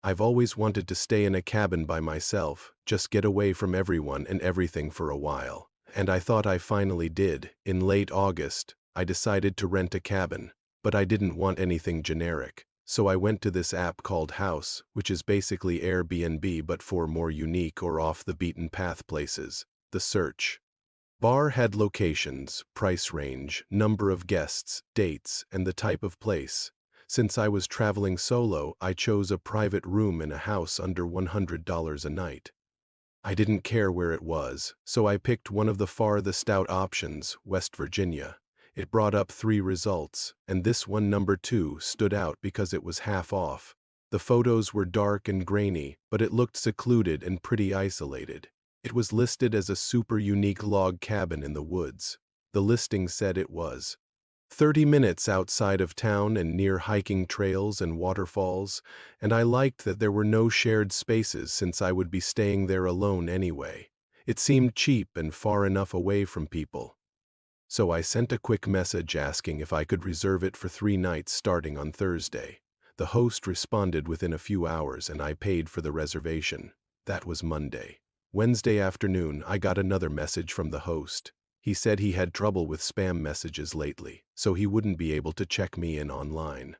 I've always wanted to stay in a cabin by myself, just get away from everyone and everything for a while. And I thought I finally did. In late August, I decided to rent a cabin, but I didn't want anything generic. So I went to this app called House, which is basically Airbnb but for more unique or off-the-beaten-path places. The search bar had locations, price range, number of guests, dates, and the type of place. Since I was traveling solo, I chose a private room in a house under $100 a night. I didn't care where it was, so I picked one of the farthest out options, West Virginia. It brought up 3 results, and this one, number 2, stood out because it was half off. The photos were dark and grainy, but it looked secluded and pretty isolated. It was listed as a super unique log cabin in the woods. The listing said it was 30 minutes outside of town and near hiking trails and waterfalls, and I liked that there were no shared spaces since I would be staying there alone anyway. It seemed cheap and far enough away from people. So I sent a quick message asking if I could reserve it for 3 nights starting on Thursday. The host responded within a few hours and I paid for the reservation. That was Monday. Wednesday afternoon, I got another message from the host. He said he had trouble with spam messages lately, so he wouldn't be able to check me in online.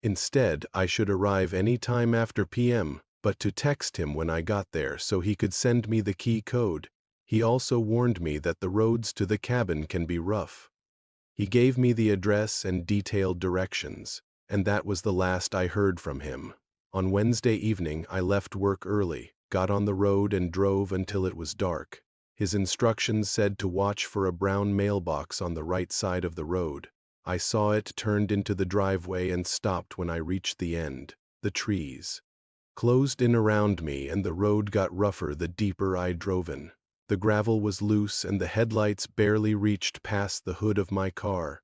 Instead, I should arrive any time after PM, but to text him when I got there so he could send me the key code. He also warned me that the roads to the cabin can be rough. He gave me the address and detailed directions, and that was the last I heard from him. On Wednesday evening, I left work early, got on the road and drove until it was dark. His instructions said to watch for a brown mailbox on the right side of the road. I saw it, turned into the driveway, and stopped when I reached the end. The trees closed in around me, and the road got rougher the deeper I drove in. The gravel was loose, and the headlights barely reached past the hood of my car.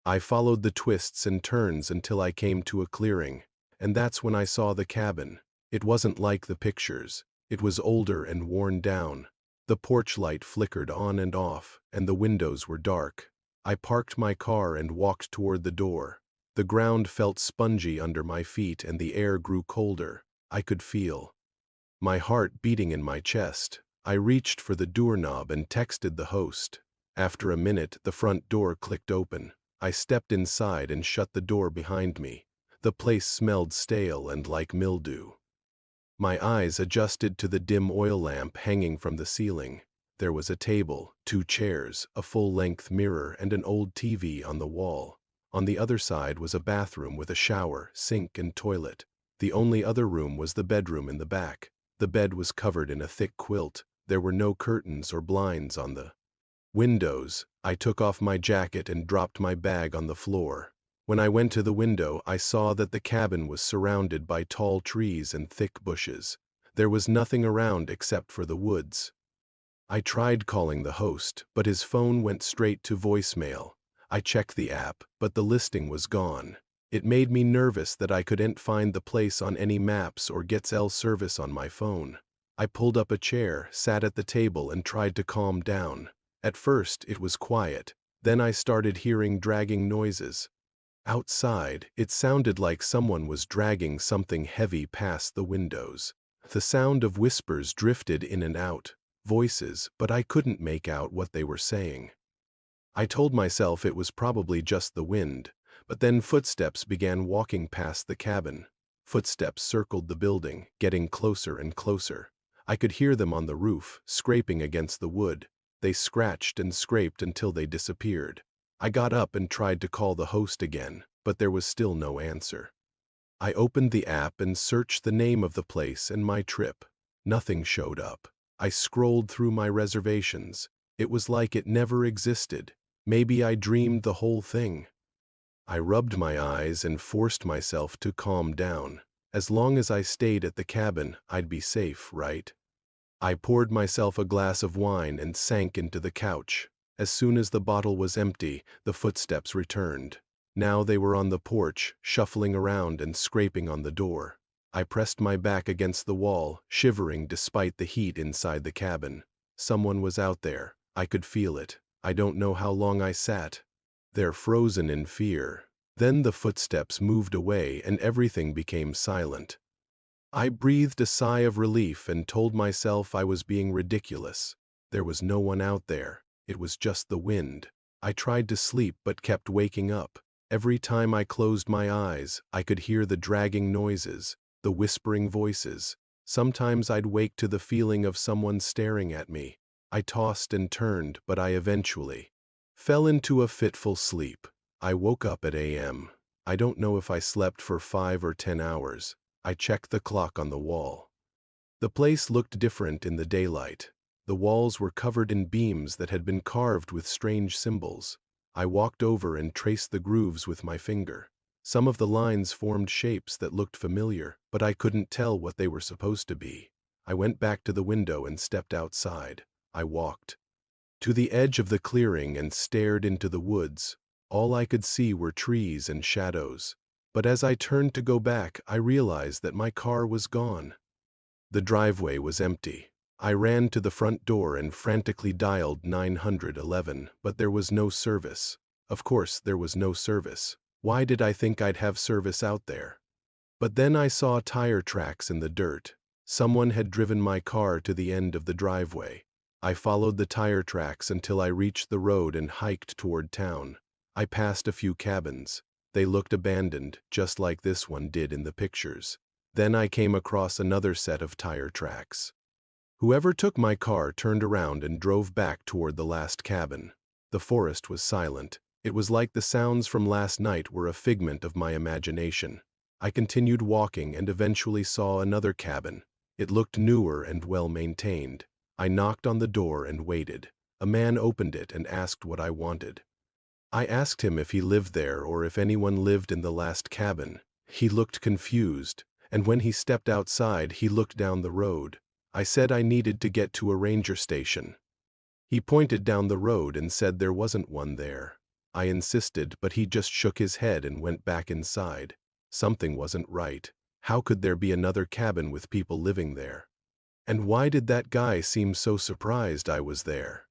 I followed the twists and turns until I came to a clearing, and that's when I saw the cabin. It wasn't like the pictures. It was older and worn down. The porch light flickered on and off, and the windows were dark. I parked my car and walked toward the door. The ground felt spongy under my feet and the air grew colder. I could feel my heart beating in my chest. I reached for the doorknob and texted the host. After a minute, the front door clicked open. I stepped inside and shut the door behind me. The place smelled stale and like mildew. My eyes adjusted to the dim oil lamp hanging from the ceiling. There was a table, 2 chairs, a full-length mirror, and an old TV on the wall. On the other side was a bathroom with a shower, sink, and toilet. The only other room was the bedroom in the back. The bed was covered in a thick quilt. There were no curtains or blinds on the windows. I took off my jacket and dropped my bag on the floor. When I went to the window, I saw that the cabin was surrounded by tall trees and thick bushes. There was nothing around except for the woods. I tried calling the host, but his phone went straight to voicemail. I checked the app, but the listing was gone. It made me nervous that I couldn't find the place on any maps or get cell service on my phone. I pulled up a chair, sat at the table, and tried to calm down. At first, it was quiet. Then I started hearing dragging noises. Outside, it sounded like someone was dragging something heavy past the windows. The sound of whispers drifted in and out, voices, but I couldn't make out what they were saying. I told myself it was probably just the wind, but then footsteps began walking past the cabin. Footsteps circled the building, getting closer and closer. I could hear them on the roof, scraping against the wood. They scratched and scraped until they disappeared. I got up and tried to call the host again, but there was still no answer. I opened the app and searched the name of the place and my trip. Nothing showed up. I scrolled through my reservations. It was like it never existed. Maybe I dreamed the whole thing. I rubbed my eyes and forced myself to calm down. As long as I stayed at the cabin, I'd be safe, right? I poured myself a glass of wine and sank into the couch. As soon as the bottle was empty, the footsteps returned. Now they were on the porch, shuffling around and scraping on the door. I pressed my back against the wall, shivering despite the heat inside the cabin. Someone was out there. I could feel it. I don't know how long I sat there, frozen in fear. Then the footsteps moved away and everything became silent. I breathed a sigh of relief and told myself I was being ridiculous. There was no one out there. It was just the wind. I tried to sleep but kept waking up. Every time I closed my eyes, I could hear the dragging noises, the whispering voices. Sometimes I'd wake to the feeling of someone staring at me. I tossed and turned, but I eventually fell into a fitful sleep. I woke up at a.m. I don't know if I slept for 5 or 10 hours. I checked the clock on the wall. The place looked different in the daylight. The walls were covered in beams that had been carved with strange symbols. I walked over and traced the grooves with my finger. Some of the lines formed shapes that looked familiar, but I couldn't tell what they were supposed to be. I went back to the window and stepped outside. I walked to the edge of the clearing and stared into the woods. All I could see were trees and shadows. But as I turned to go back, I realized that my car was gone. The driveway was empty. I ran to the front door and frantically dialed 911, but there was no service. Of course, there was no service. Why did I think I'd have service out there? But then I saw tire tracks in the dirt. Someone had driven my car to the end of the driveway. I followed the tire tracks until I reached the road and hiked toward town. I passed a few cabins. They looked abandoned, just like this one did in the pictures. Then I came across another set of tire tracks. Whoever took my car turned around and drove back toward the last cabin. The forest was silent. It was like the sounds from last night were a figment of my imagination. I continued walking and eventually saw another cabin. It looked newer and well-maintained. I knocked on the door and waited. A man opened it and asked what I wanted. I asked him if he lived there or if anyone lived in the last cabin. He looked confused, and when he stepped outside, he looked down the road. I said I needed to get to a ranger station. He pointed down the road and said there wasn't one there. I insisted, but he just shook his head and went back inside. Something wasn't right. How could there be another cabin with people living there? And why did that guy seem so surprised I was there?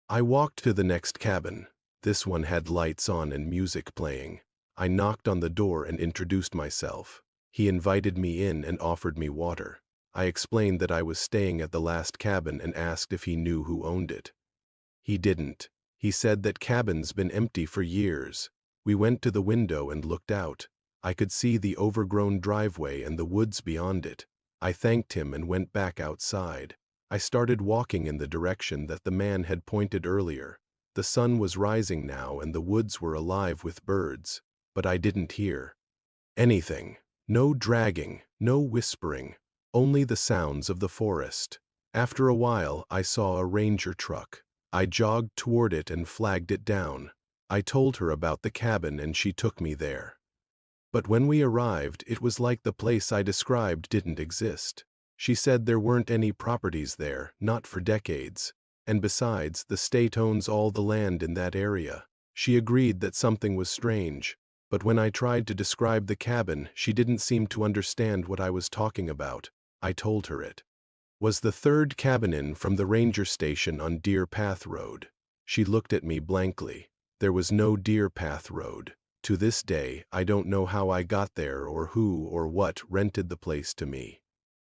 I walked to the next cabin. This one had lights on and music playing. I knocked on the door and introduced myself. He invited me in and offered me water. I explained that I was staying at the last cabin and asked if he knew who owned it. He didn't. He said that cabin's been empty for years. We went to the window and looked out. I could see the overgrown driveway and the woods beyond it. I thanked him and went back outside. I started walking in the direction that the man had pointed earlier. The sun was rising now and the woods were alive with birds. But I didn't hear anything. No dragging, no whispering. Only the sounds of the forest. After a while, I saw a ranger truck. I jogged toward it and flagged it down. I told her about the cabin and she took me there. But when we arrived, it was like the place I described didn't exist. She said there weren't any properties there, not for decades. And besides, the state owns all the land in that area. She agreed that something was strange. But when I tried to describe the cabin, she didn't seem to understand what I was talking about. I told her it was the third cabin in from the ranger station on Deer Path Road. She looked at me blankly. There was no Deer Path Road. To this day, I don't know how I got there or who or what rented the place to me.